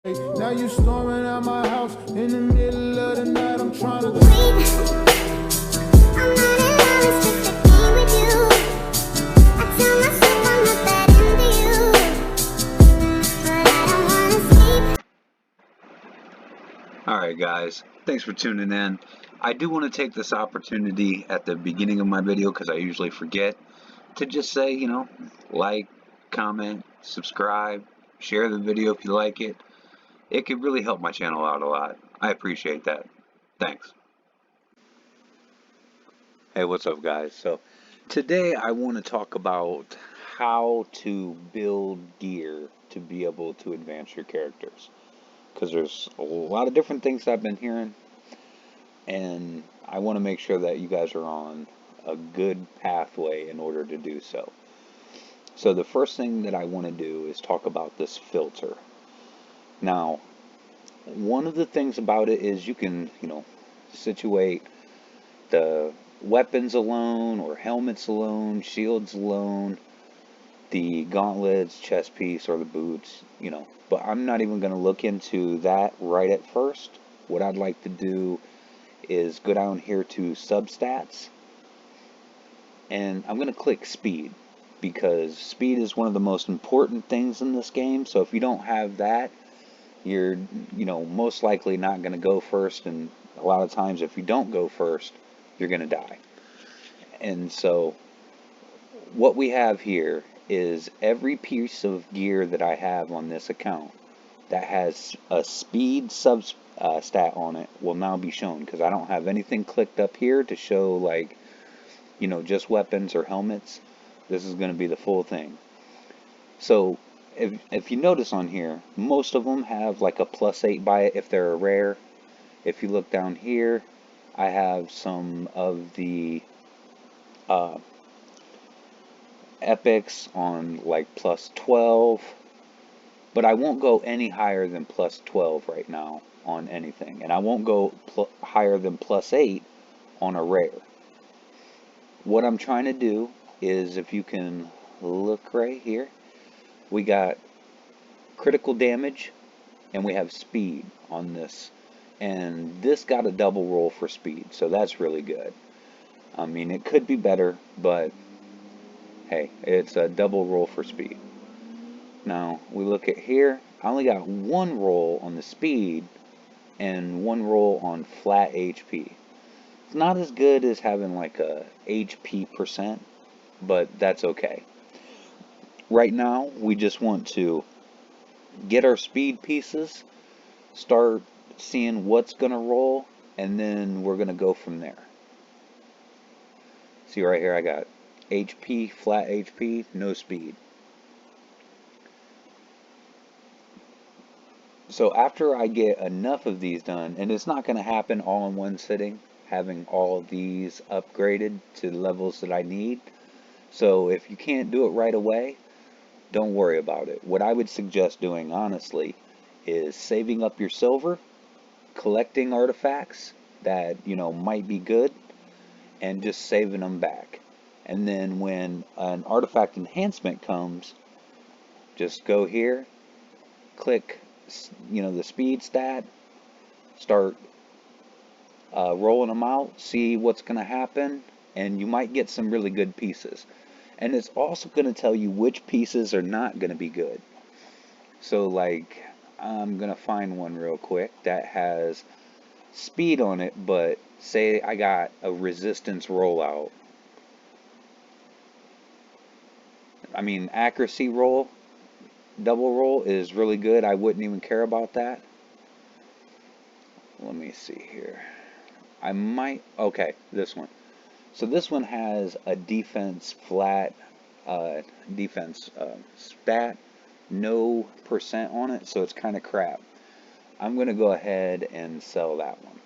Now you storming at my house in the middle of the night. I'm trying to I'm not in love, it's just a game with you. I tell myself I'm not that into you, but I don't wanna sleep. Alright guys, thanks for tuning in. I do want to take this opportunity at the beginning of my video, because I usually forget, to just say, like, comment, subscribe, share the video if you like it. It could really help my channel out a lot. I appreciate that. Thanks. Hey, what's up guys? So today I want to talk about how to build gear to be able to advance your characters. Because there's a lot of different things I've been hearing, and I want to make sure that you guys are on a good pathway in order to do so. So the first thing that I want to do is talk about this filter. Now, one of the things about it is you can, situate the weapons alone, or helmets alone, shields alone, the gauntlets, chest piece, or the boots, But I'm not even going to look into that right at first. What I'd like to do is go down here to substats, and I'm going to click speed, because speed is one of the most important things in this game. So if you don't have that, you're most likely not going to go first, and a lot of times if you don't go first, you're going to die. And so what we have here is every piece of gear that I have on this account that has a speed stat on it will now be shown, because I don't have anything clicked up here to show, like, just weapons or helmets. This is going to be the full thing. So if you notice on here, most of them have like a +8 by it if they're a rare. If you look down here, I have some of the epics on like +12, but I won't go any higher than +12 right now on anything, and I won't go higher than +8 on a rare. What I'm trying to do is, if you can look right here, we got critical damage and we have speed on this, and this got a double roll for speed, so that's really good. I mean, it could be better, but hey, it's a double roll for speed. Now we look at here, I only got one roll on the speed and one roll on flat HP. It's not as good as having like a HP percent, but that's okay. Right now we just want to get our speed pieces, start seeing what's going to roll, and then we're going to go from there. See right here, I got HP, flat HP, no speed. So after I get enough of these done, and it's not going to happen all in one sitting, having all of these upgraded to the levels that I need. So if you can't do it right away, don't worry about it. What I would suggest doing, honestly, is saving up your silver, collecting artifacts that, might be good, and just saving them back. And then when an artifact enhancement comes, just go here, click, the speed stat, start rolling them out, see what's going to happen, and you might get some really good pieces. And it's also going to tell you which pieces are not going to be good. So, like, I'm going to find one real quick that has speed on it, but say I got a resistance rollout. I mean, accuracy roll, double roll is really good. I wouldn't even care about that. Let me see here. I might, okay, this one. So this one has a defense flat, defense stat, no percent on it, so it's kind of crap. I'm going to go ahead and sell that one.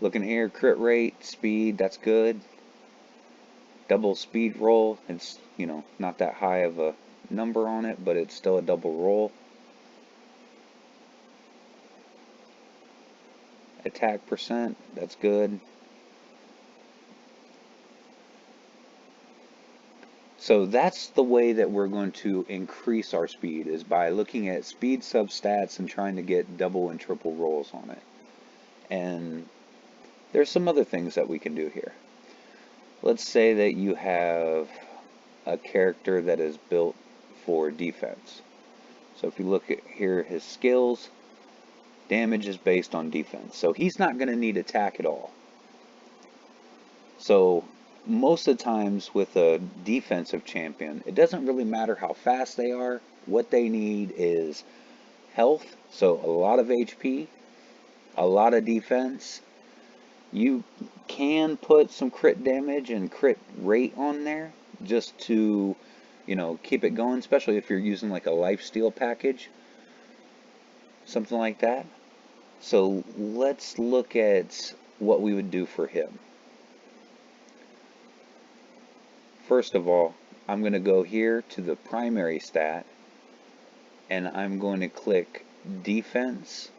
Looking here, crit rate, speed, that's good. Double speed roll, it's, not that high of a number on it, but it's still a double roll. Attack percent, that's good. So that's the way that we're going to increase our speed, is by looking at speed substats and trying to get double and triple rolls on it. And there's some other things that we can do here. Let's say that you have a character that is built for defense. So if you look at here, his skills, damage is based on defense. So he's not going to need attack at all. So most of the times with a defensive champion, it doesn't really matter how fast they are. What they need is health, so a lot of HP, a lot of defense. You can put some crit damage and crit rate on there just to, keep it going, especially if you're using like a lifesteal package, something like that. So let's look at what we would do for him. First of all, I'm going to go here to the primary stat, and I'm going to click defense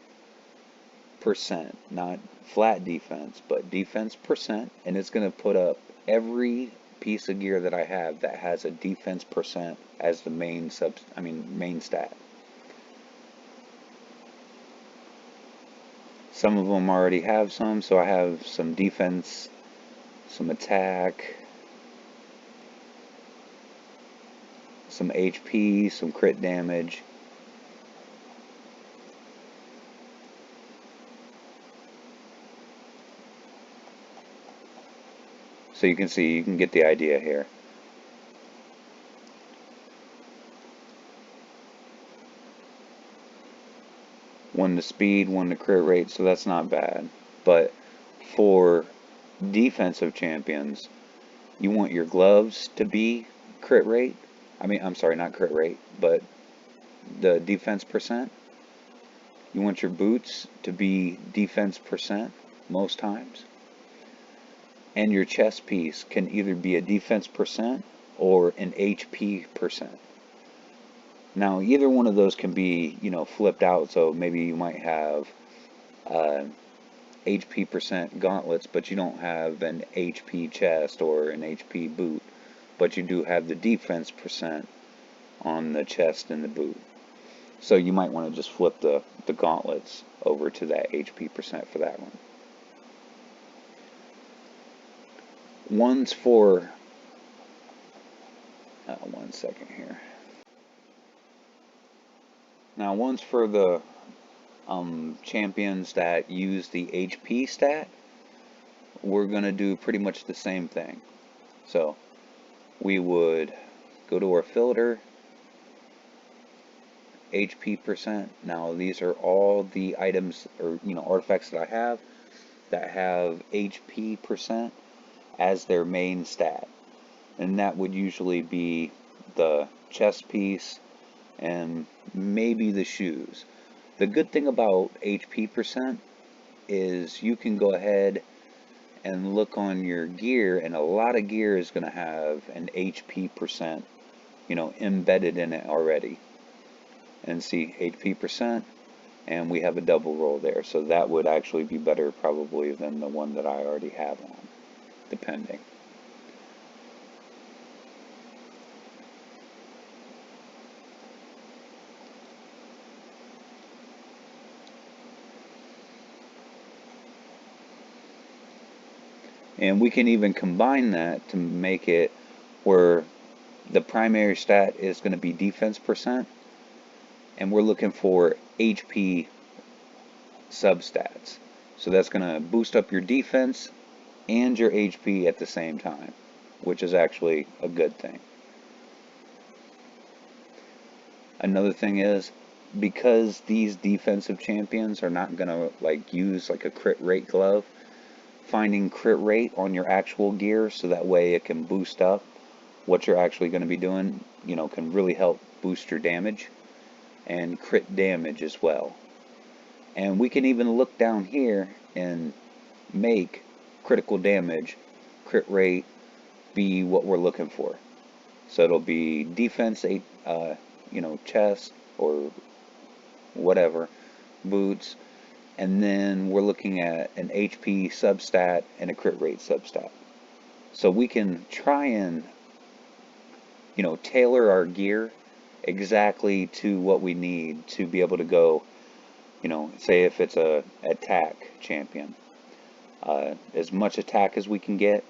percent, not flat defense, but defense percent, and it's going to put up every piece of gear that I have that has a defense percent as the main stat. Some of them already have some, so I have some defense, some attack, some HP, some crit damage. So you can see, you can get the idea here. One to speed, one to crit rate, so that's not bad. But for defensive champions, you want your gloves to be crit rate. I'm sorry, not crit rate, but the defense percent. You want your boots to be defense percent most times. And your chest piece can either be a defense percent or an HP percent. Now, either one of those can be, flipped out, so maybe you might have HP percent gauntlets, but you don't have an HP chest or an HP boot, but you do have the defense percent on the chest and the boot. So you might want to just flip the gauntlets over to that HP percent for that one. One's for, one second here. Now one's for the champions that use the HP stat. We're going to do pretty much the same thing. So we would go to our filter, HP percent. Now these are all the items or artifacts that I have that have HP percent as their main stat, and that would usually be the chest piece and maybe the shoes. The good thing about HP percent is you can go ahead and look on your gear, and a lot of gear is going to have an HP percent embedded in it already. And see, HP percent, and we have a double roll there, so that would actually be better probably than the one that I already have on, depending. And we can even combine that to make it where the primary stat is going to be defense percent, and we're looking for HP substats. So that's going to boost up your defense and your HP at the same time, which is actually a good thing. Another thing is, because these defensive champions are not going to use a crit rate glove, finding crit rate on your actual gear so that way it can boost up what you're actually going to be doing, can really help boost your damage and crit damage as well. And we can even look down here and make critical damage crit rate be what we're looking for. So it'll be defense, chest or whatever, boots, and then we're looking at an HP substat and a crit rate substat. So we can try and tailor our gear exactly to what we need to be able to go, say if it's a attack champion, as much attack as we can get,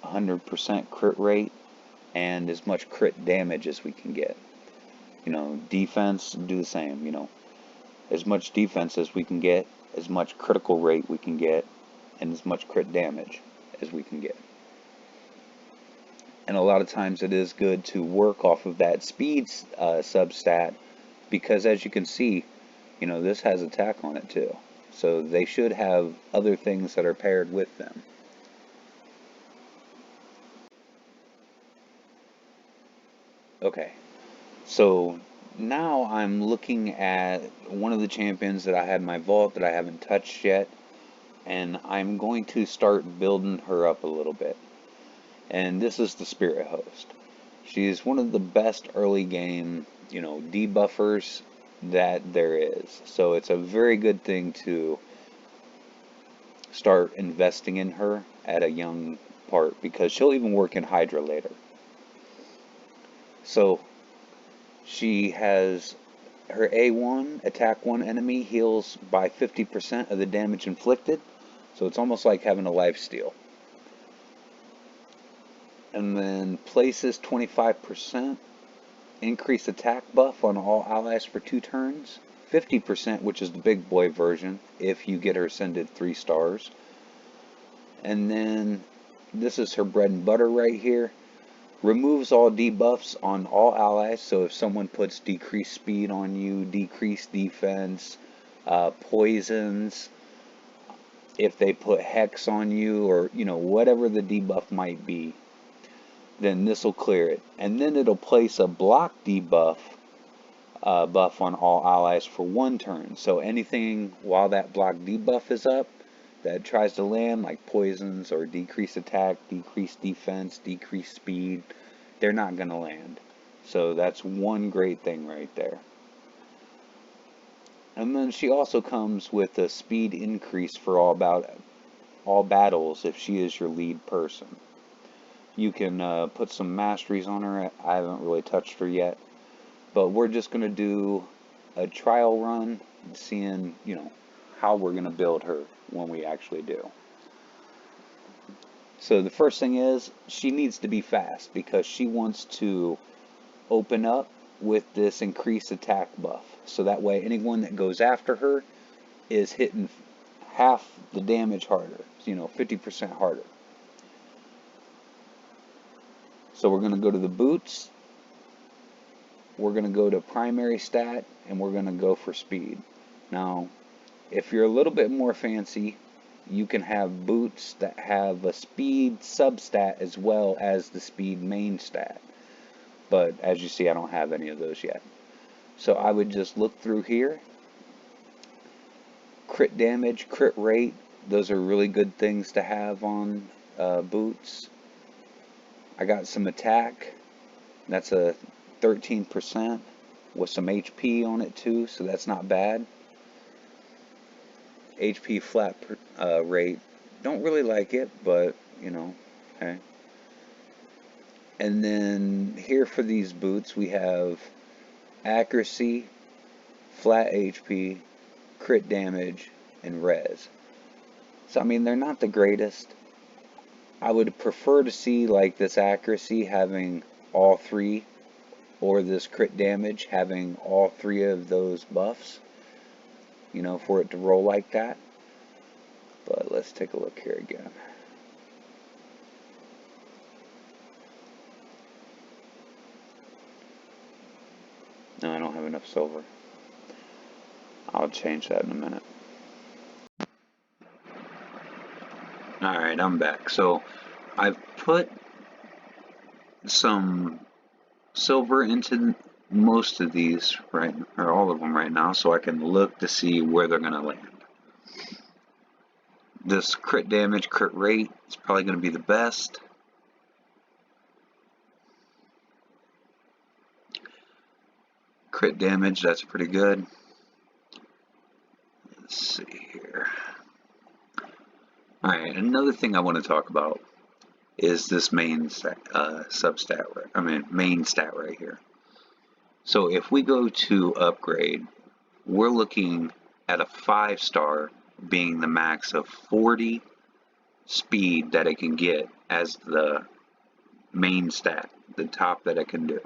100% crit rate, and as much crit damage as we can get. Defense, do the same, as much defense as we can get, as much critical rate we can get, and as much crit damage as we can get. And a lot of times it is good to work off of that speed substat, because as you can see, this has attack on it too. So they should have other things that are paired with them. Okay, so now I'm looking at one of the champions that I had in my vault that I haven't touched yet, and I'm going to start building her up a little bit. And this is the Spirit Host. She's one of the best early game, debuffers that there is. So it's a very good thing to start investing in her at a young part, because she'll even work in Hydra later. So she has her A1, attack one enemy, heals by 50% of the damage inflicted. So it's almost like having a lifesteal. And then places 25%, increase attack buff on all allies for 2 turns. 50%, which is the big boy version, if you get her ascended 3 stars. And then this is her bread and butter right here. Removes all debuffs on all allies. So if someone puts decreased speed on you, decreased defense, poisons, if they put hex on you, or whatever the debuff might be, then this will clear it. And then it'll place a block debuff buff on all allies for 1 turn. So anything while that block debuff is up that tries to land, like poisons or decreased attack, decreased defense, decreased speed, they're not going to land. So that's one great thing right there. And then she also comes with a speed increase for all battles if she is your lead person. You can put some masteries on her. I haven't really touched her yet, but we're just going to do a trial run, seeing how we're going to build her when we actually do. So the first thing is, she needs to be fast, because she wants to open up with this increased attack buff. So that way anyone that goes after her is hitting half the damage harder, 50% harder. So we're going to go to the boots, we're going to go to primary stat, and we're going to go for speed. Now, if you're a little bit more fancy, you can have boots that have a speed substat as well as the speed main stat. But as you see, I don't have any of those yet. So I would just look through here. Crit damage, crit rate, those are really good things to have on boots. I got some attack. That's a 13% with some HP on it too, so that's not bad. HP flat rate, don't really like it, but okay. And then here for these boots we have accuracy, flat HP, crit damage, and res. So I mean, they're not the greatest. I would prefer to see like this accuracy having all 3, or this crit damage having all 3 of those buffs, for it to roll like that. But let's take a look here again. No, I don't have enough silver. I'll change that in a minute. Alright, I'm back. So I've put some silver into most of these, right, or all of them right now, so I can look to see where they're going to land. This crit damage, crit rate is probably going to be the best. Crit damage, that's pretty good. Let's see here. Alright, another thing I want to talk about is this main stat right here. So if we go to upgrade, we're looking at a 5-star being the max of 40 speed that it can get as the main stat, the top that it can do.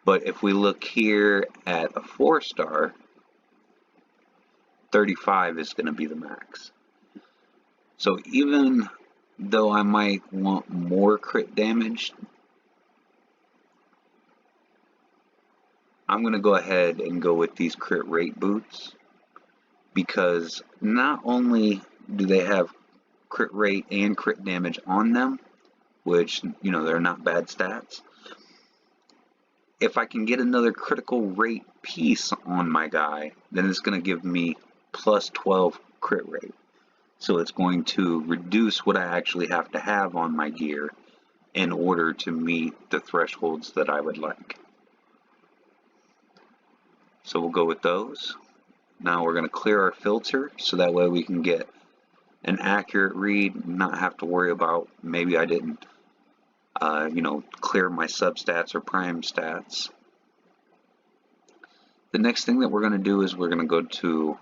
But if we look here at a 4-star, 35 is going to be the max. So even though I might want more crit damage, I'm going to go ahead and go with these crit rate boots, because not only do they have crit rate and crit damage on them, which, you know, they're not bad stats. If I can get another critical rate piece on my guy, then it's going to give me plus 12 crit rate. So it's going to reduce what I actually have to have on my gear in order to meet the thresholds that I would like. So we'll go with those. Now we're going to clear our filter so that way we can get an accurate read, not have to worry about maybe I didn't clear my substats or prime stats. The next thing that we're going to do is we're going to go to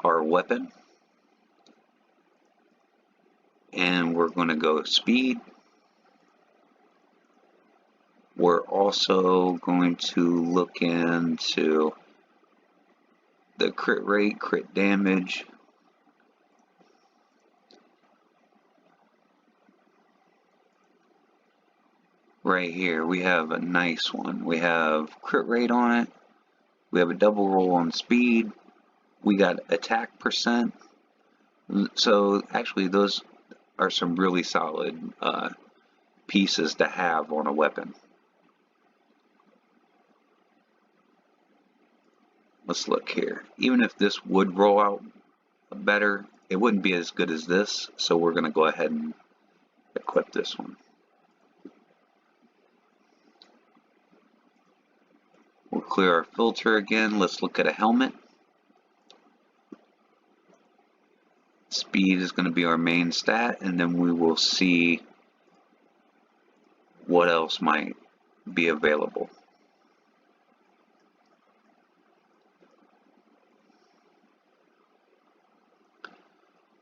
our weapon, and we're going to go speed. We're also going to look into the crit rate, crit damage. Right here we have a nice one. We have crit rate on it. We have a double roll on speed. We got attack percent. So actually those are some really solid pieces to have on a weapon. Let's look here. Even if this would roll out better, it wouldn't be as good as this, so we're going to go ahead and equip this one. We'll clear our filter again. Let's look at a helmet. Speed is going to be our main stat, and then we will see what else might be available.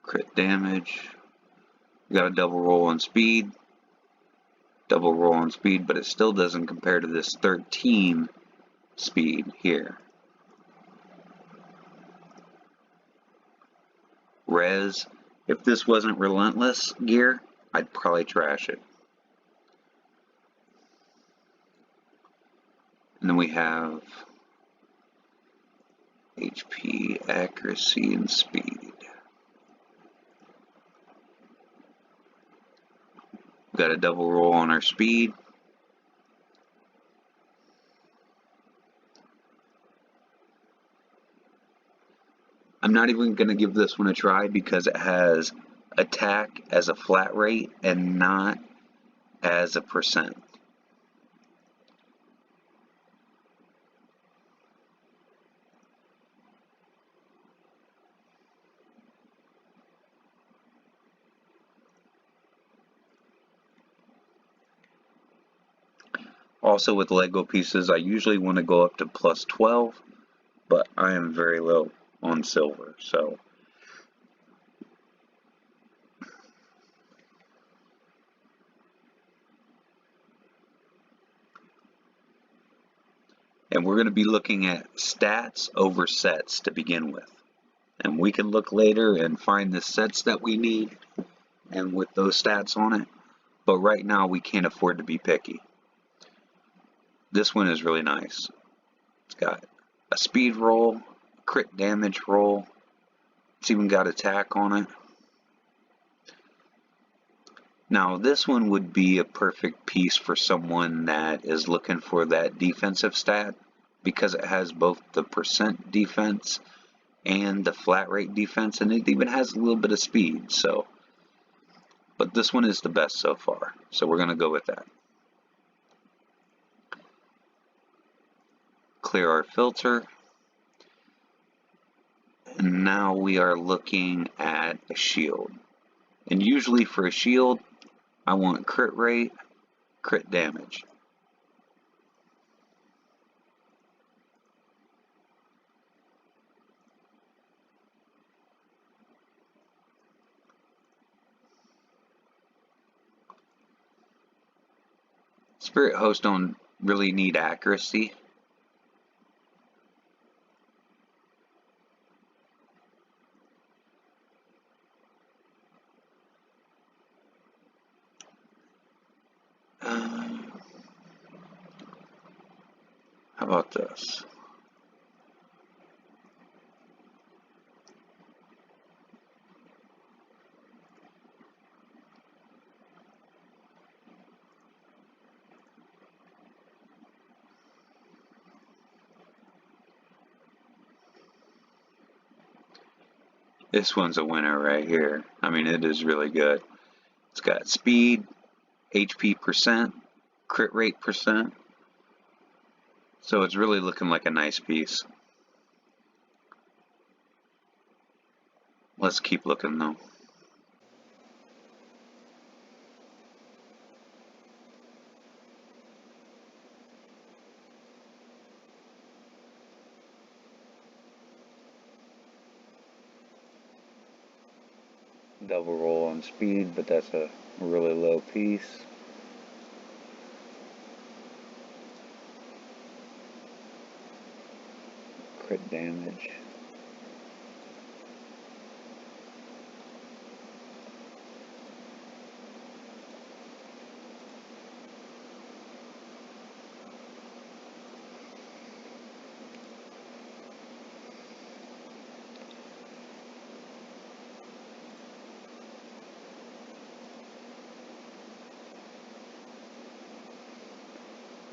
Crit damage. We got a double roll on speed. Double roll on speed, but it still doesn't compare to this 13 speed here. Res. If this wasn't relentless gear, I'd probably trash it. And then we have HP, accuracy, and speed. We got a double roll on our speed. I'm not even going to give this one a try because it has attack as a flat rate and not as a percent. Also with Lego pieces, I usually want to go up to plus 12, but I am very low on silver, so and we're going to be looking at stats over sets to begin with, and we can look later and find the sets that we need and with those stats on it, but right now we can't afford to be picky. This one is really nice. It's got a speed roll, crit damage roll. It's even got attack on it. Now this one would be a perfect piece for someone that is looking for that defensive stat because it has both the percent defense and the flat rate defense, and it even has a little bit of speed. So, but this one is the best so far, so we're going to go with that. Clear our filter, and now we are looking at a shield. And usually for a shield, I want crit rate, crit damage. Spirit Hosts don't really need accuracy. How about this? This one's a winner right here. I mean, it is really good. It's got speed, HP percent, crit rate percent. So it's really looking like a nice piece. Let's keep looking though. Double roll on speed, but that's a really low piece. Crit damage.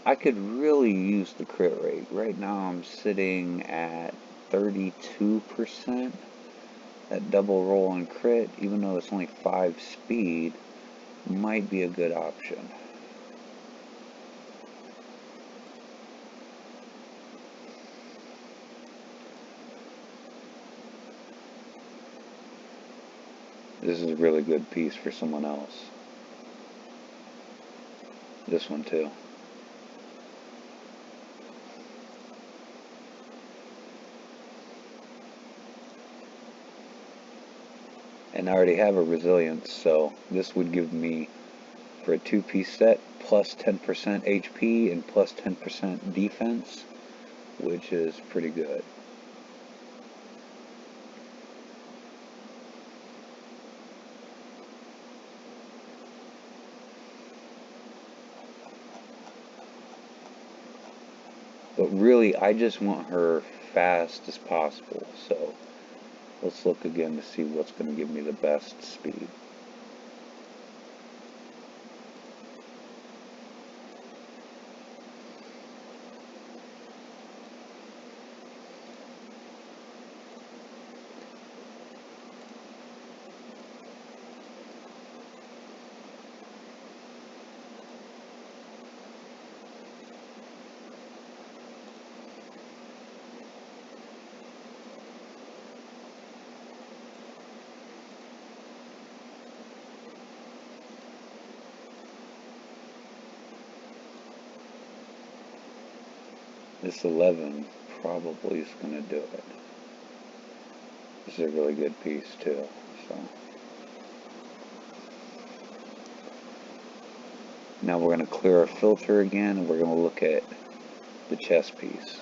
I could really use the crit rate. Right now I'm sitting at 32%. That double roll on crit, even though it's only 5 speed, might be a good option. This is a really good piece for someone else. This one too. And I already have a resilience, so this would give me, for a 2-piece set, plus 10% HP and plus 10% defense, which is pretty good. But really, I just want her fast as possible, so let's look again to see what's going to give me the best speed. This 11 probably is going to do it. This is a really good piece too. So now we're going to clear our filter again, and we're going to look at the chest piece.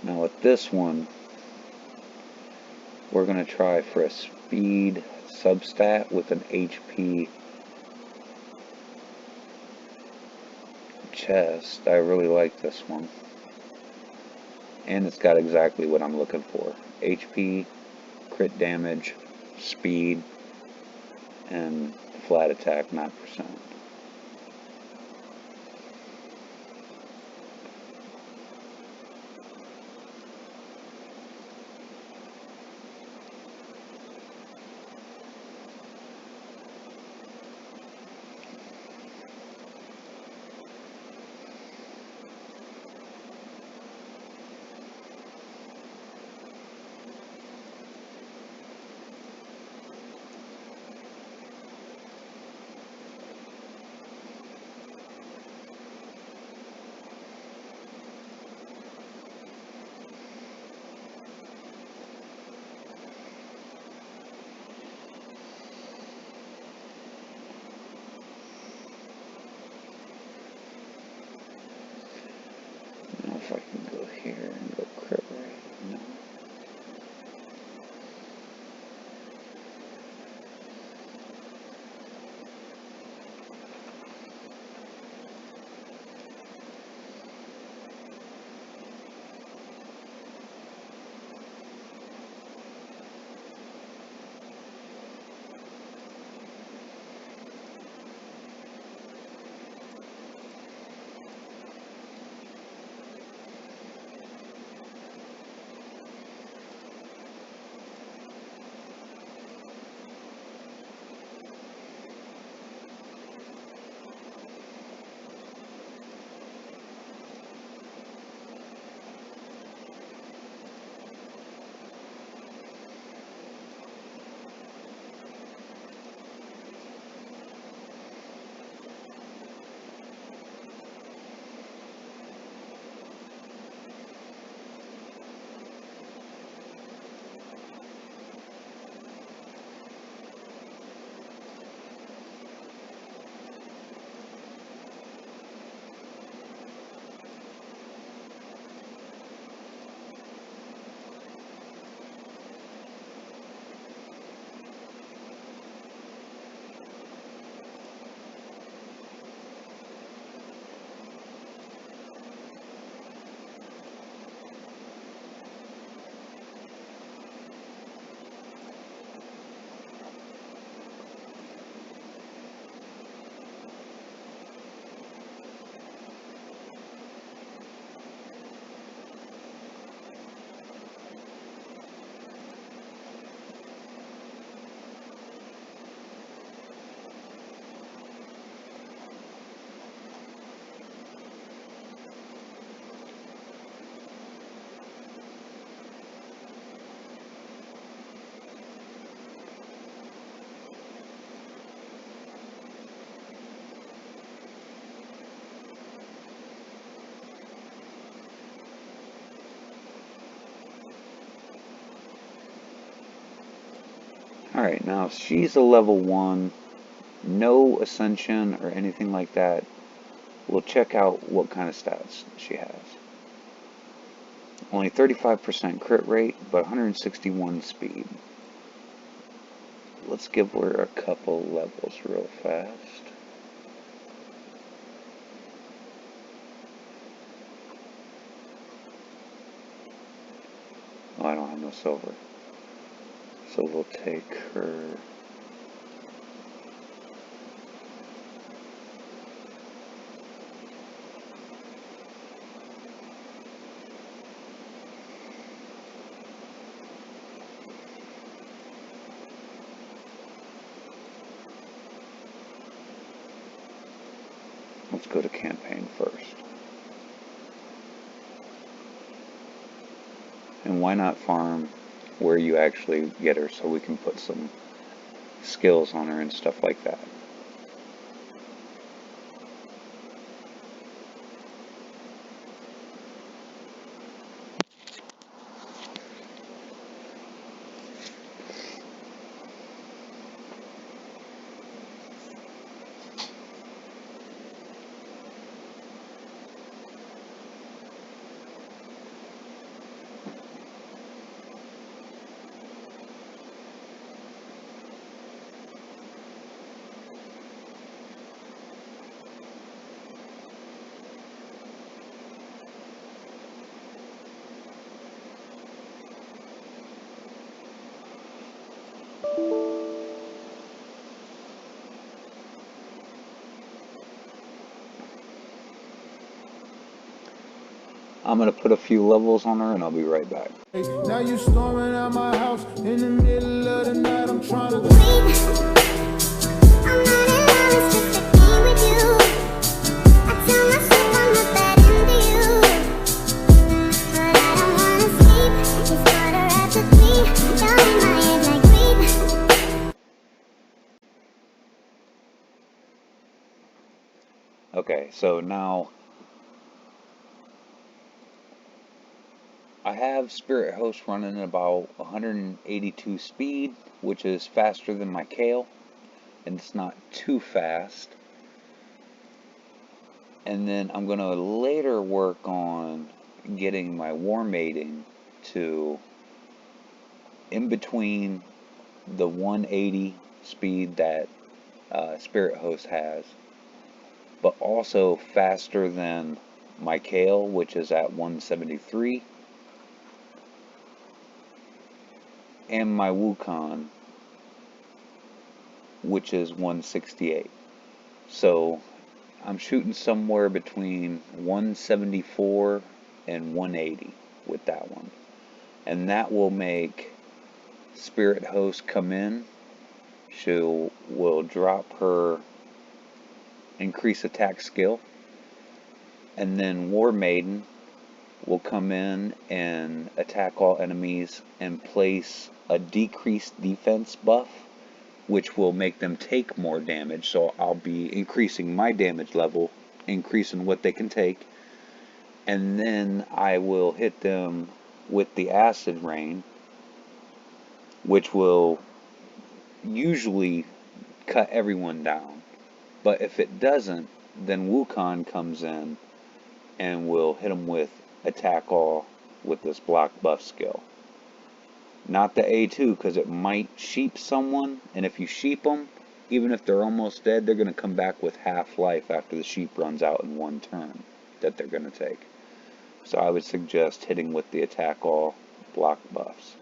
Now with this one, we're going to try for a speed substat with an HP chest. I really like this one. And it's got exactly what I'm looking for. HP, crit damage, speed, and flat attack, not percent. Alright, now she's a level 1, no ascension or anything like that. We'll check out what kind of stats she has. Only 35% crit rate, but 161 speed. Let's give her a couple levels real fast. Oh, I don't have no silver. So we'll take her. Let's go to campaign first. And why not farm where you actually get her so we can put some skills on her and stuff like that. I'm going to put a few levels on her and I'll be right back. Now you storming out my house in the middle of the night. I'm trying to I'm not in love, it's just a game with you. I tell myself I'm not that into you, but I don't wanna sleep. It's harder after 3. Down in my head like weed. Okay, so now I have Spirit Host running at about 182 speed, which is faster than my Kale, and it's not too fast. And then I'm going to later work on getting my War Mating to in between the 180 speed that Spirit Host has, but also faster than my Kale, which is at 173. And my Wukong, which is 168. So I'm shooting somewhere between 174 and 180 with that one. And that will make Spirit Host come in. She will drop her increase attack skill. And then War Maiden will come in and attack all enemies and place a decreased defense buff, which will make them take more damage. So I'll be increasing my damage level, increasing what they can take, and then I will hit them with the Acid Rain, which will usually cut everyone down. But if it doesn't, then Wukong comes in and will hit them with Attack All with this block buff skill. Not the A2, because it might sheep someone, and if you sheep them, even if they're almost dead, they're going to come back with half life after the sheep runs out in one turn that they're going to take. So I would suggest hitting with the Attack All block buffs.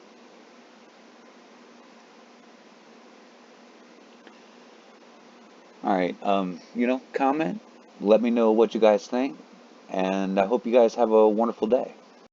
Alright, comment, let me know what you guys think, and I hope you guys have a wonderful day.